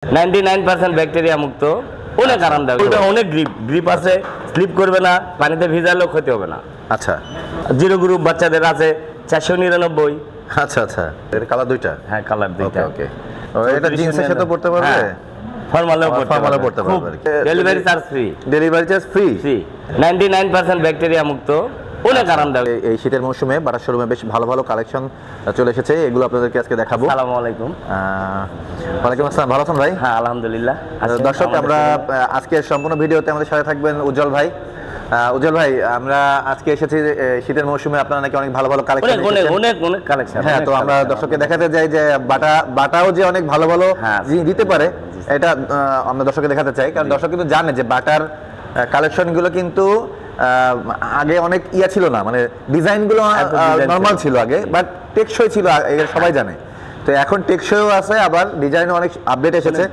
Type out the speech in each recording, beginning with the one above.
99% bacteria মুক্ত, অনেক আরামদায়ক, অনেক গ্রিপ আছে, স্লিপ করবে না, পানিতে ভিজালেও ক্ষতি হবে না। আচ্ছা, জিরো গ্রুপ বাচ্চাদের আছে 499। আচ্ছা আচ্ছা, এর কালার দুইটা? হ্যাঁ, কালার দুইটা। ওকে, এটা জিন্সের সাথে পড়তে পারবে, ফর্মালেও পড়তে পারবে। Delivery charge free. Delivery charge free. 99% bacteria মুক্ত, অনেক আরামদায়ক। এই শীতের মৌসুমে বাটার শোরুমে বেশ ভালো ভালো কালেকশন চলে এসেছে, এগুলো আপনাদেরকে আজকে দেখাবো। আসসালামু আলাইকুম। ওয়ালাইকুম আসসালাম, ভালো আছেন ভাই? হ্যাঁ, আলহামদুলিল্লাহ। দর্শক, আমরা আজকের সম্পূর্ণ ভিডিওতে আমাদের সাথে থাকবেন উজ্জ্বল ভাই। উজ্জ্বল ভাই, আমরা আজকে এসেছি শীতের মৌসুমে, আপনারা নাকি অনেক ভালো ভালো কালেকশন, অনেক কালেকশন। হ্যাঁ, তো আমরা দর্শককে দেখাতে যাই যে বাটাও যে অনেক ভালো ভালো দিতে পারে, এটা আমরা দর্শককে দেখাতে চাই। কারণ দর্শক কিন্তু জানে যে বাটার কালেকশনগুলো কিন্তু আগে অনেক ছিল না, মানে ডিজাইনগুলো নরমাল ছিল আগে, বাট টেকসই ছিল, সবাই জানে। তো এখন টেকসইও আছে, আবার ডিজাইনও অনেক আপডেট এসেছে,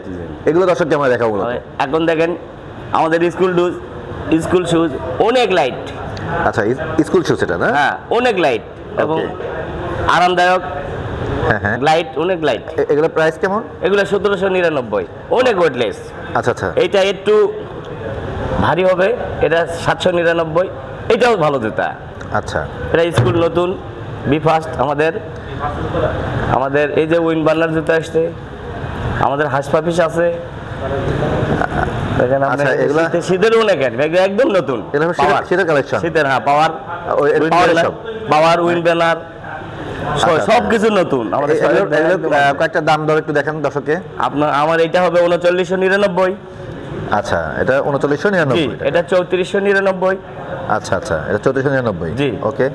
এগুলো দর্শককে আমরা দেখাবো। এখন দেখেন আমাদের স্কুল শুজ অনেক লাইট। আচ্ছা, স্কুল শুজ এটা না? হ্যাঁ, অনেক লাইট এবং আরামদায়ক। হ্যাঁ, লাইট, অনেক লাইট। এগুলো প্রাইস কেমন? এগুলো 1799, অনেক ওয়েটলেস। আচ্ছা আচ্ছা, এইটা একটু ভারী হবে, এটা 799, এটাও ভালো জুতা। আচ্ছা, এটা স্কুল নতুন বি ফার্স্ট। আমাদের এই যে উইন বার্নার জুতা আসছে, আমাদের হাসপাপিস আছে। শীতের অনেক একদম নতুন শীতের কালেকশন, শীতের। হ্যাঁ, পাওয়ার উইন ব্যানার সবকিছু নতুন। কয়েকটা দাম দর একটু দেখেন দর্শককে। আমার এটা হবে 3999। আচ্ছা, এটা 3999। এটা 3499। আচ্ছা আচ্ছা, এটা 3499। জি, ওকে।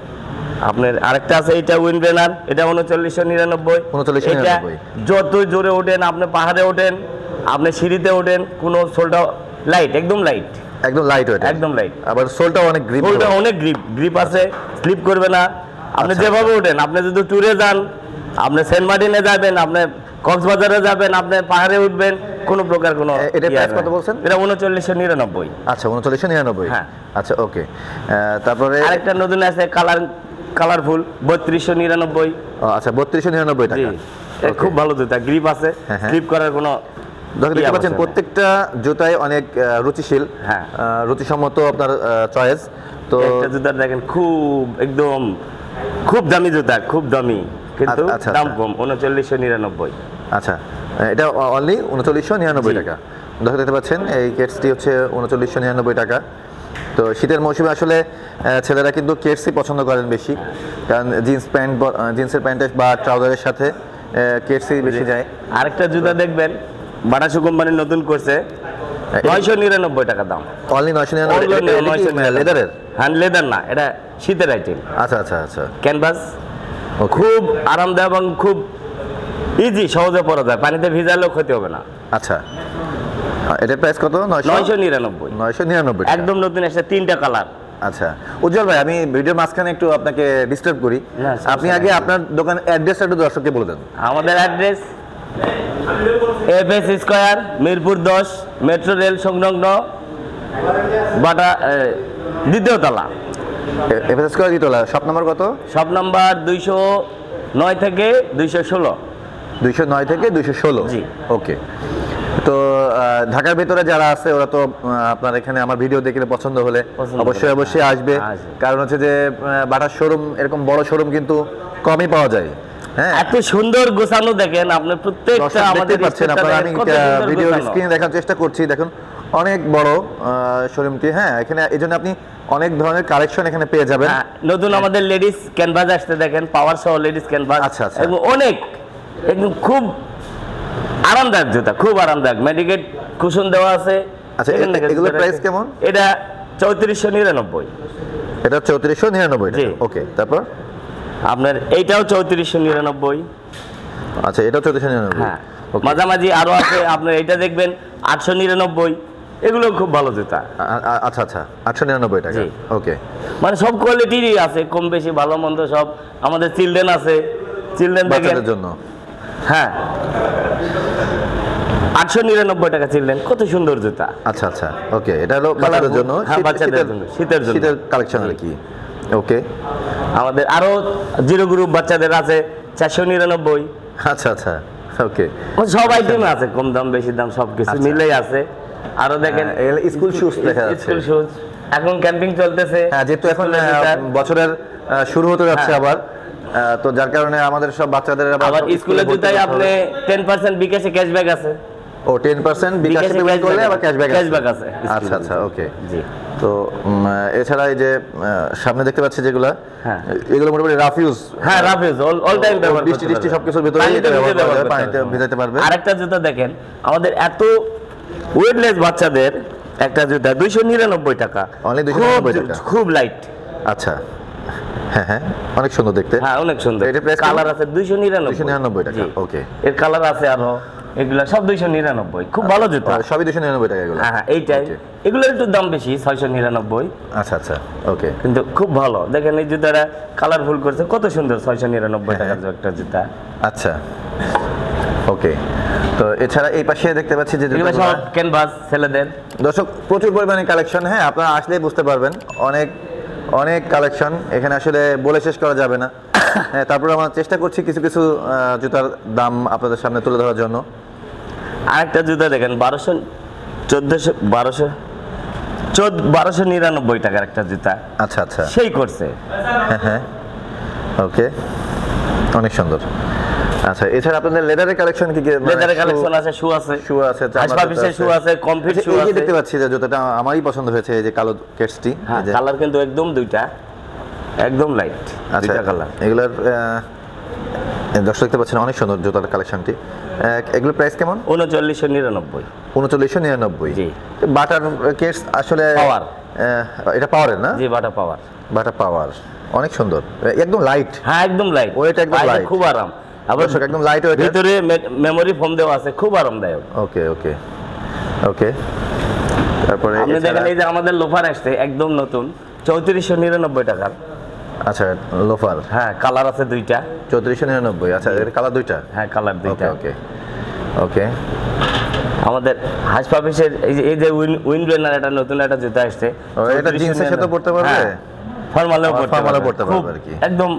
আপনার আরেকটা আছে, এটা উইন ব্যানার, এটা 3999। 3999। যত জোরে ওঠেন, আপনি পাহাড়ে ওঠেন, আপনি সিঁড়িতে ওঠেন, কোনো সোলটা লাইট, একদম লাইট, একদম লাইট ওয়েট, একদম লাইট। আবার সোলটাও অনেক গ্রিপ আছে, স্লিপ করবে না। আপনি যেভাবে ওঠেন, আপনি যদি ট্যুরে যান, আপনি সেন্ট মার্টিনে যাবেন, আপনি কক্সবাজারে যাবেন, আপনি পাহাড়ে উঠবেন, কোনো প্রকার কোনো। এটা প্রাইস কত বলছেন? এটা 3999। আচ্ছা, 3999। হ্যাঁ, আচ্ছা, ওকে। তারপরে আরেকটা নতুন আছে কালারফুল 3299। আচ্ছা, 3299 টাকা। খুব ভালো জুতা, গ্রিপ আছে, স্লিপ করার কোনো। দেখতে পাচ্ছেন প্রত্যেকটা জুতাই অনেক রুচিশীল, হ্যাঁ, রুচিসম্মত আপনার চয়েস। তো একটা জুতা দেখেন, খুব দামি জুতা, খুব দামি, কিন্তু দাম কম, 3999। আচ্ছা, এটা অনলি 3999 টাকা। দেখতে পাচ্ছেন এই কেটসটি হচ্ছে 3999 টাকা। তো শীতের মৌসুমে আসলে ছেলেরা কিন্তু কেটসই পছন্দ করেন বেশি, কারণ জিন্সের প্যান্ট বা ট্রাউজারের সাথে কেটসই বেশি যায়। আরেকটা জুতা দেখবেন, বাটাসু কোম্পানি নতুন করছে, 999 টাকা দাম। অনলি 999। লেদারের? হ্যাঁ, লেদার না, এটা শীতের আইটেম। আচ্ছা আচ্ছা আচ্ছা, ক্যানভাস, খুব আরামদায়ক এবং খুব ইজি, সহজে পরা যায়, পানিতে ভিজালেও ক্ষতি হবে না। আচ্ছা, এটার প্রাইস কত? 999। একদম নতুন এসে 3টা কালার। আচ্ছা, উজ্জ্বল ভাই, আমি ভিডিওর মাঝখানে একটু আপনাকে ডিস্টার্ব করি, আপনি আগে আপনার দোকান অ্যাড্রেসটা একটু দর্শককে বলে দেন। আমাদের address FS square, Mirpur 10, metro rail সংলগ্ন, বাটা দ্বিতীয় তলা। FS স্কয়ার দ্বিতীয় তলা, শপ নাম্বার কত? শপ নাম্বার 209 থেকে 216। 209 থেকে 216। জি, ওকে। তো ঢাকার ভেতরে যারা আছে, ওরা তো আপনার এখানে আমার ভিডিও দেখলে পছন্দ হলে অবশ্যই আসবে, কারণ হচ্ছে যে বাটার শোরুম, এরকম বড় শোরুম কিন্তু কমই পাওয়া যায়। হ্যাঁ, এত সুন্দর গোছানো, দেখেন আপনি প্রত্যেকটা আমাদের পাচ্ছেন আপনারা, আমি ভিডিওর স্ক্রিনে দেখার চেষ্টা করছি, দেখুন অনেক বড় শোরুমটি। হ্যাঁ, এখানে এইজন্য আপনি অনেক ধরনের কালেকশন এখানে পেয়ে যাবেন। নতুন আমাদের লেডিস ক্যানভাস আসছে, দেখেন পাওয়ার সহ লেডিস ক্যানভাস। আচ্ছা আচ্ছা, অনেক একদম খুব আরামদায়ক জুতা, খুব আরামদায়ক, মেডিকেট কুশন দেওয়া আছে। আচ্ছা, এগুলোর প্রাইস কেমন? এটা 3499। এটা 3499। ওকে, তারপর আপনার এইটাও 3499। আচ্ছা, এটাও 3499। হ্যাঁ, মাঝামাঝি আরো আছে, আপনার এটা দেখবেন 899। এগুলো খুব ভালো জুতা। আচ্ছা আচ্ছা, 899 টাকা। ওকে, মানে সব কোয়ালিটিরই আছে, কম বেশি, ভালো মন্দ সব। আমাদের চিলড্রেন আছে, চিলড্রেন বাচ্চাদের জন্য। হ্যাঁ, 899 টাকা চিলড্রেন, কত সুন্দর জুতা। আচ্ছা আচ্ছা, ওকে, এটা হলো বাচ্চাদের জন্য, শীতের কালেকশন আর কি। ওকে, আমাদের আরো জিরো গ্রুপ বাচ্চাদের আছে 499। আচ্ছা আচ্ছা, ওকে, সব আইটেম আছে, কম দাম বেশি দাম সবকিছু মিলেই আছে। আরো দেখেন স্কুল শুজ দেখা যাচ্ছে, স্কুল শুজ, এখন ক্যাম্পিং চলতেছে। হ্যাঁ, যেহেতু এখন বছরের শুরু হতে যাচ্ছে আবার, তো যার কারণে আমাদের সব বাচ্চাদের আবার স্কুলের জুতায় আপনি 10% বিকাশে ক্যাশব্যাক আছে। ও 10% বিকাশে পেমেন্ট করলে আবার ক্যাশব্যাক আছে। আছে। আচ্ছা আচ্ছা, ওকে। জি। তো এছাড়া এই যে সামনে দেখতে পাচ্ছি যেগুলা, হ্যাঁ, এগুলো মোটামুটি রাফ ইউজ। হ্যাঁ, রাফ ইউজ অল টাইম ব্যবহার করতে বৃষ্টি সবকিছুর ভিতরে পানিতে ভিজাতে পারবে। আরেকটা জুতা দেখেন, আমাদের এত ওয়েটলেস বাচ্চাদের একটা জুতা 299 টাকা, অনলি 299 টাকা, খুব লাইট। আচ্ছা, হ্যাঁ হ্যাঁ, অনেক সুন্দর দেখতে। হ্যাঁ, অনেক সুন্দর। এটা প্রাইস কালার আছে 299 টাকা। ওকে, এর কালার আছে আরো, এগুলা সব 299, খুব ভালো জুতা, সবই 299 টাকা এগুলো। হ্যাঁ, এইটাই। এগুলোর একটু দাম বেশি, 699। আচ্ছা আচ্ছা, ওকে, কিন্তু খুব ভালো। দেখেন এই জুতাটা কালারফুল করছে, কত সুন্দর, 699 টাকার একটা জুতা। আচ্ছা, ওকে। তো এছাড়া এই পাশে দেখতে পাচ্ছি যে এগুলো সব ক্যানভাস ছেলেদের। দর্শক, প্রচুর পরিমাণে কালেকশন। হ্যাঁ, আপনারা আসলেই বুঝতে পারবেন, অনেক অনেক কালেকশন, এখানে আসলে বলে শেষ করা যাবে না। হ্যাঁ, তারপরে আমরা চেষ্টা করছি কিছু কিছু জুতার দাম আপনাদের সামনে তুলে ধরার জন্য। আরেকটা জুতা দেখেন, 1299 টাকার একটা জুতা। আচ্ছা আচ্ছা, সেই করছে। হ্যাঁ হ্যাঁ, ওকে, অনেক সুন্দর। আচ্ছা, এছাড়া আপনাদের লেদারের কালেকশন কি কি? লেদারের কালেকশন আছে, শু আছে, হাসপাবিসের শু আছে, কমফিট শু আছে। এই যে দেখতে পাচ্ছি যে জুতাটা আমারই পছন্দ হয়েছে, এই যে কালো কেটসটি। হ্যাঁ, কালার কিন্তু একদম দুইটা, একদম লাইট, দুইটা কালার। এগুলার দর্শক দেখতে পাচ্ছেন, অনেক সুন্দর জুতার কালেকশনটি। এগুলোর প্রাইস কেমন? 3999। 3999। জি। বাটার কেটস আসলে পাওয়ার, এটা পাওয়ারের না? জি, বাটা পাওয়ার। বাটা পাওয়ার, অনেক সুন্দর, একদম লাইট। হ্যাঁ, একদম লাইট, ওয়েট একদম লাইট, খুব আরাম। আবার একদম লাইট ওয়েট, ভিতরে মেমোরি ফোম দেওয়া আছে, খুব আরামদায়ক। ওকে ওকে ওকে। তারপরে আপনি দেখেন এই যে আমাদের লোফার আসছে একদম নতুন, 3499 টাকার। আচ্ছা, লোফার। হ্যাঁ, কালার আছে দুইটা, 3499। আচ্ছা, এর কালার দুইটা? হ্যাঁ, কালার দুইটা। ওকে ওকে। আমাদের হাসপাবিসের এই যে উইন্ডব্রেনার, একটা নতুন একটা জুতা আসছে, এটা জিন্সের সাথে পড়তে পারবে, ফর্মালেও পড়তে পারবে আর কি, একদম।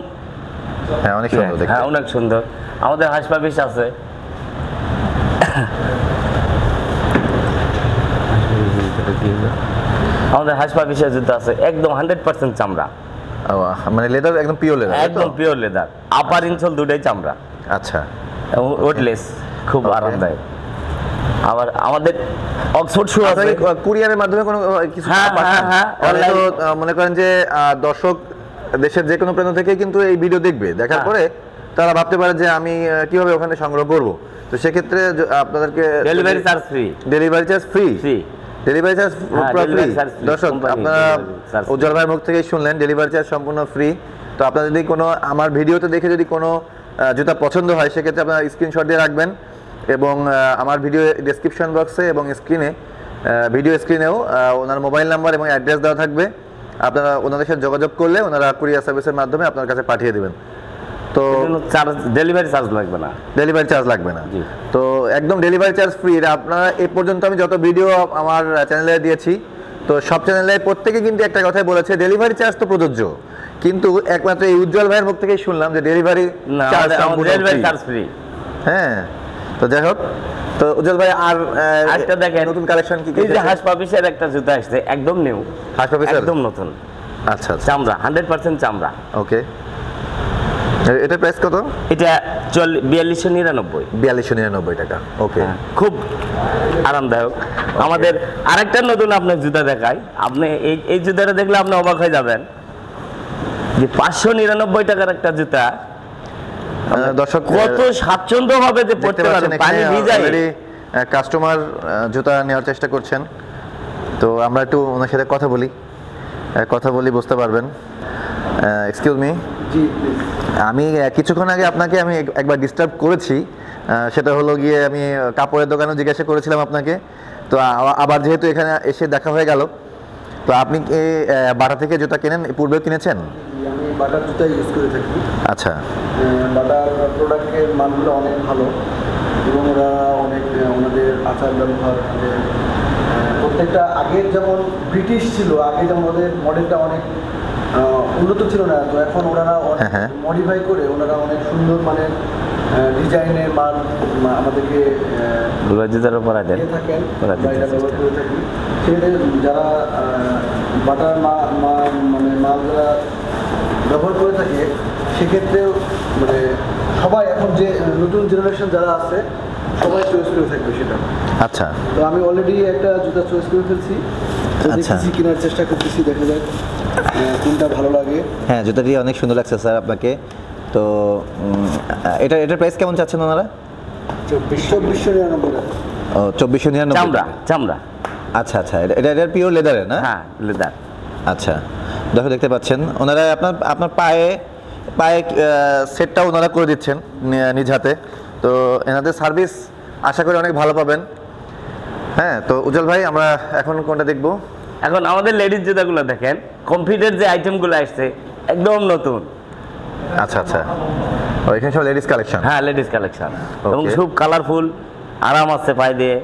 হ্যাঁ, অনেক সুন্দর দেখতে। হ্যাঁ, অনেক সুন্দর। আমাদের হাসপাবিস আছে, আমাদের হাসপাবিসের জুতা আছে একদম 100% চামড়া, মানে লেদার, একদম পিওর লেদার, একদম পিওর লেদার, আপার ইনসোল দুটোই চামড়া। আচ্ছা, ওয়েটলেস, খুব আরামদায়ক। আবার আমাদের অক্সফোর্ড শু আছে, কুরিয়ারের মাধ্যমে কোনো কিছু? হ্যাঁ, মনে করেন যে দর্শক দেশের যে কোনো প্রান্ত থেকে কিন্তু এই ভিডিও দেখবে, দেখার পরে তারা ভাবতে পারে যে আমি কিভাবে ওখানে সংগ্রহ করব। তো সেক্ষেত্রে আপনাদেরকে delivery charge free, delivery charge free, delivery charge free. দর্শক, আপনারা উজ্জ্বল ভাইয়ের মুখ থেকেই শুনলেন, ডেলিভারি চার্জ সম্পূর্ণ ফ্রি। তো আপনারা যদি কোনো আমার ভিডিওতে দেখে যদি কোনো জুতা পছন্দ হয়, সেক্ষেত্রে আপনারা স্ক্রিনশট দিয়ে রাখবেন, এবং আমার ভিডিও ডেসক্রিপশন বক্সে এবং স্ক্রিনে, ভিডিও স্ক্রিনেও ওনার মোবাইল নাম্বার এবং অ্যাড্রেস দেওয়া থাকবে। আপনারা ওনাদের সাথে যোগাযোগ করলে ওনারা কুরিয়ার সার্ভিসের মাধ্যমে আপনার কাছে পাঠিয়ে দেবেন। তো ডেলিভারি চার্জ লাগবে না, ডেলিভারি চার্জ লাগবে না। তো একদম ডেলিভারি চার্জ ফ্রি। আপনারা এই পর্যন্ত আমি যত ভিডিও আমার চ্যানেলে দিয়েছি, তো সব চ্যানেলে প্রত্যেকে কিন্তু একটা কথাই বলেছে, ডেলিভারি চার্জ তো প্রযোজ্য, কিন্তু একমাত্র এই উজ্জ্বল ভাইয়ের মুখ থেকেই শুনলাম যে ডেলিভারি চার্জ ফ্রি। হ্যাঁ, তো যাই হোক, তো উজ্জ্বল ভাই আর একটা দেখেন নতুন কালেকশন কি? এই যে হাসপাবিসের একটা জুতা আসছে একদম নিউ, হাসপাবিসের একদম নতুন। আচ্ছা, চামড়া, 100% চামড়া। ওকে, এটার প্রাইস কত? এটা 4299। 4299 টাকা। ওকে, খুব আরামদায়ক। আমাদের আরেকটা নতুন আপনার জুতা দেখাই, আপনি এই জুতাটা দেখলে আপনি অবাক হয়ে যাবেন যে 599 টাকার একটা জুতা। দর্শক, কত স্বাচ্ছন্দ্য হবে যে পড়তে পারেন, পানি ভিজায়। কাস্টমার জুতা নেওয়ার চেষ্টা করছেন, তো আমরা একটু ওনার সাথে কথা বলি, বুঝতে পারবেন। এক্সকিউজ মি, আমি কিছুক্ষণ আগে আপনাকে আমি একবার ডিস্টার্ব করেছি, সেটা হলো গিয়ে আমি কাপড়ের দোকানে জিজ্ঞাসা করেছিলাম আপনাকে, তো আবার যেহেতু এখানে এসে দেখা হয়ে গেল, তো আপনি কি বাটা থেকে জুতা কেনেন, পূর্বেও কিনেছেন? আমি বাটার জুতা ইউজ করে থাকি। আচ্ছা, বাটার প্রোডাক্টের মানগুলো অনেক ভালো, এবং ওরা অনেক ওনাদের আচার ব্যবহার, প্রত্যেকটা আগের যেমন ব্রিটিশ ছিল, আগে যেমন ওদের মডেলটা অনেক উন্নত ছিল না, তো এখন ওনারা হ্যাঁ। মডিফাই করে ওনারা অনেক সুন্দর মানে ডিজাইনের মাল আমাদেরকে দুলা জুতার উপর আছে দিয়ে থাকেন, ওরা আমরা এটা দিতে ব্যবহার করে থাকি। সেক্ষেত্রে যারা বাটার মানে মাল যারা ব্যবহার করে থাকে সেক্ষেত্রেও মানে সবাই এখন যে নতুন জেনারেশন যারা আছে সবাই চয়েস করে থাকবে সেটা। আচ্ছা, তো আমি অলরেডি একটা জুতা চয়েস করে ফেলছি, তো আচ্ছা। দেখতেছি কেনার চেষ্টা করতেছি, দেখা যাক কোনটা ভালো লাগে। হ্যাঁ জুতাটি অনেক সুন্দর লাগছে স্যার আপনাকে। তো এটার প্রাইস কেমন চাচ্ছেন ওনারা? 2499 টাকা। ও 2499 চামড়া চামড়া আচ্ছা আচ্ছা, এটা পিওর লেদারের না? হ্যাঁ লেদার। আচ্ছা, দর্শক দেখতে পাচ্ছেন ওনারা আপনার পায়ে সেটটাও ওনারা করে দিচ্ছেন নিজ হাতে। তো এনাদের সার্ভিস আশা করি অনেক ভালো পাবেন। হ্যাঁ, তো উজ্জ্বল ভাই আমরা এখন কোনটা দেখবো? এখন আমাদের লেডিস জুতাগুলো দেখেন, কমফিটের যে আইটেমগুলো আসছে একদম নতুন। আচ্ছা আচ্ছা, ও এখানে সব লেডিস কালেকশন। হ্যাঁ লেডিস কালেকশন এবং Okay. খুব কালারফুল, আরাম আছে পায়ে দিয়ে।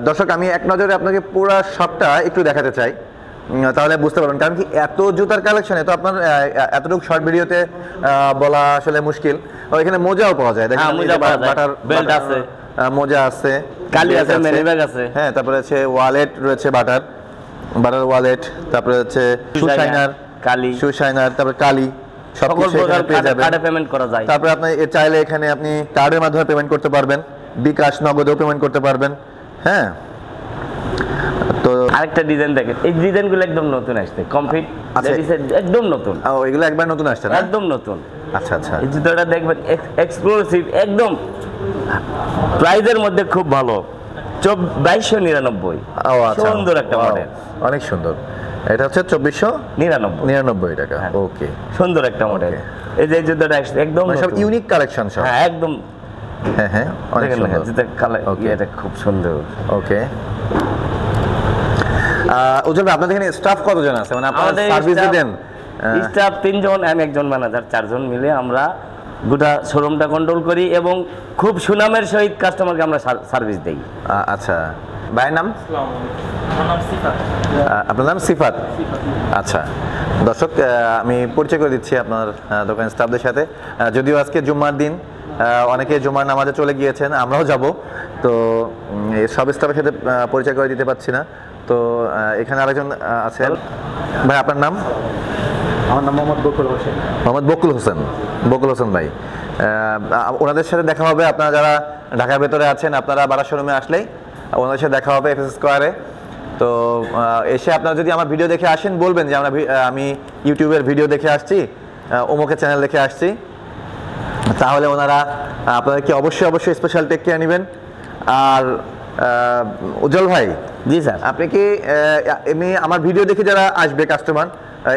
দর্শক আমি এক নজরে আপনাকে পুরো শপটা একটু দেখাতে চাই, তাহলে বুঝতে পারবেন। কারণ কি এত জুতার কালেকশনে তো আপনার এতটুকু শর্ট ভিডিওতে বলা আসলে মুশকিল। এখানে মোজাও পাওয়া যায়, দেখেন হ্যাঁ, মোজা পাওয়া যায়, বাটার বেল্ট আছে, মোজা আছে, কালি belt আছে, মেনি ব্যাগ আছে। হ্যাঁ, তারপরে হচ্ছে ওয়ালেট রয়েছে, বাটার ওয়ালেট, তারপরে হচ্ছে শু শাইনার, কালি, শু শাইনার, তারপরে কালি, সকল সবকিছু প্রকার এখানে পেয়ে যাবেন। কার্ডে পেমেন্ট করা যায়। তারপরে আপনি চাইলে এখানে আপনি কার্ডের মাধ্যমে পেমেন্ট করতে পারবেন, বিকাশ নগদেও পেমেন্ট করতে পারবেন। হ্যাঁ, তো আরেকটা ডিজাইন দেখেন, এই ডিজাইনগুলো একদম নতুন আসছে, কমফিট আচ্ছা। লেডিসের একদম নতুন, এগুলো একবার নতুন আসছে না? একদম নতুন। আচ্ছা আচ্ছা, এই জুতোটা দেখবেন এক্সক্লুসিভ, একদম প্রাইজের মধ্যে খুব ভালো, 2299। ও আচ্ছা, সুন্দর একটা Wow, মডেল, অনেক সুন্দর। এটা হচ্ছে 2499 টাকা। হ্যাঁ। ওকে, সুন্দর একটা মডেল। এই যে এই জুতোটা আসছে একদম সব নতুন। ইউনিক কালেকশন সব। হ্যাঁ একদম, হ্যাঁ হ্যাঁ, অনেক দেখেন না, সুন্দর। জুতোর কালার Okay. এটা খুব সুন্দর। ওকে, উজ্জ্বল ভাই আপনাদের এখানে স্টাফ কতজন আছে, মানে আপনারা আমাদের সার্ভিস দেন? স্টাফ 3 জন, আমি একজন ম্যানেজার, 4 জন মিলে আমরা গোটা শোরুমটা কন্ট্রোল করি এবং খুব সুনামের সহিত কাস্টমারকে আমরা সার্ভিস দেই। আচ্ছা, ভাইয়ের নাম? আপনার নাম সিফাত? আচ্ছা, দর্শক আমি পরিচয় করে দিচ্ছি আপনার দোকান স্টাফদের সাথে। যদিও আজকে জুম্মার দিন, অনেকে জুম্মার নামাজে চলে গিয়েছেন, আমরাও যাব, তো সব স্টাফের সাথে পরিচয় করে দিতে পারছি না। তো এখানে আরেকজন আছেন। ভাই আপনার নাম? আমার নাম মোহাম্মদ বকুল হোসেন। মোহাম্মদ বকুল হোসেন, বকুল হোসেন ভাই। ওনাদের সাথে দেখা হবে, আপনারা যারা ঢাকার ভেতরে আছেন আপনারা বারা শোরুমে আসলেই ওনাদের সাথে দেখা হবে এফএস স্কোয়ারে। তো এসে আপনারা যদি আমার ভিডিও দেখে আসেন বলবেন যে আমি ইউটিউবের ভিডিও দেখে আসছি, অমুকের চ্যানেল দেখে আসছি, তাহলে ওনারা আপনাদেরকে অবশ্যই স্পেশাল টেক কেয়ার নেবেন। আর উজ্জ্বল ভাই, জি স্যার। আপনি কি এমনি আমার ভিডিও দেখে যারা আসবে কাস্টমার,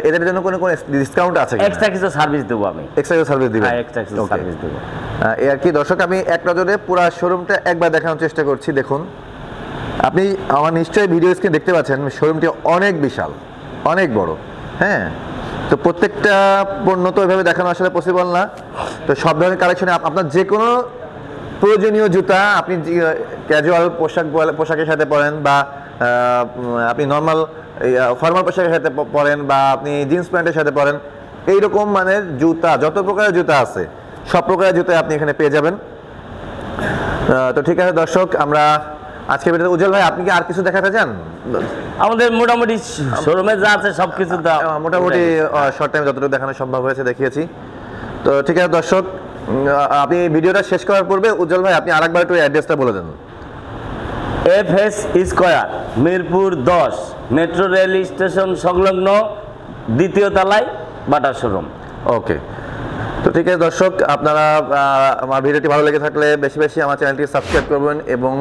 এদের জন্য কোনো ডিসকাউন্ট আছে? এক্সট্রা কিছু সার্ভিস দেবো আমি। এক্সট্রা সার্ভিস দিবেন? হ্যাঁ, এক্সট্রা কিছু সার্ভিস দেবো। এই আর কি। দর্শক আমি এক নজরে পুরো শোরুমটা একবার দেখানোর চেষ্টা করছি। দেখুন, আপনি আমার নিশ্চয়ই ভিডিও স্ক্রিন দেখতে পাচ্ছেন, শোরুমটি অনেক বিশাল, অনেক বড়। হ্যাঁ, তো প্রত্যেকটা পণ্য তো এভাবে দেখানো আসলে পসিবল না। তো সব ধরনের কালেকশনে আপনার যে কোনো প্রয়োজনীয় জুতা, আপনি ক্যাজুয়াল পোশাকের সাথে পরেন, বা আপনি নর্মাল ফর্মাল পোশাকের সাথে পরেন, বা আপনি জিন্স প্যান্টের সাথে পরেন, এইরকম মানের জুতা, যত প্রকারের জুতা আছে সব প্রকারের জুতা আপনি এখানে পেয়ে যাবেন। তো ঠিক আছে দর্শক, আমরা আজকে ভিডিওতে, উজ্জ্বল ভাই আপনি কি আর কিছু দেখাতে চান? আমাদের মোটামুটি শোরুমে যা আছে সব কিছু মোটামুটি শর্ট টাইম যতটুকু দেখানো সম্ভব হয়েছে দেখিয়েছি। তো ঠিক আছে দর্শক, আপনি ভিডিওটা শেষ করার পূর্বে উজ্জ্বল ভাই আপনি আরেকবার একটু অ্যাড্রেসটা বলে দেন। FS square, Mirpur 10, metro rail station সংলগ্ন 2য় তলায় বাটার শোরুম। ওকে, তো ঠিক আছে দর্শক, আপনারা আমার ভিডিওটি ভালো লেগে থাকলে বেশি বেশি আমার চ্যানেলটি সাবস্ক্রাইব করবেন এবং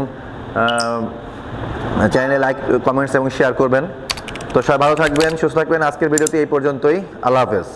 চ্যানেলে লাইক, কমেন্টস এবং শেয়ার করবেন। তো সবাই ভালো থাকবেন, সুস্থ থাকবেন। আজকের ভিডিওটি এই পর্যন্তই। আল্লাহ হাফেজ।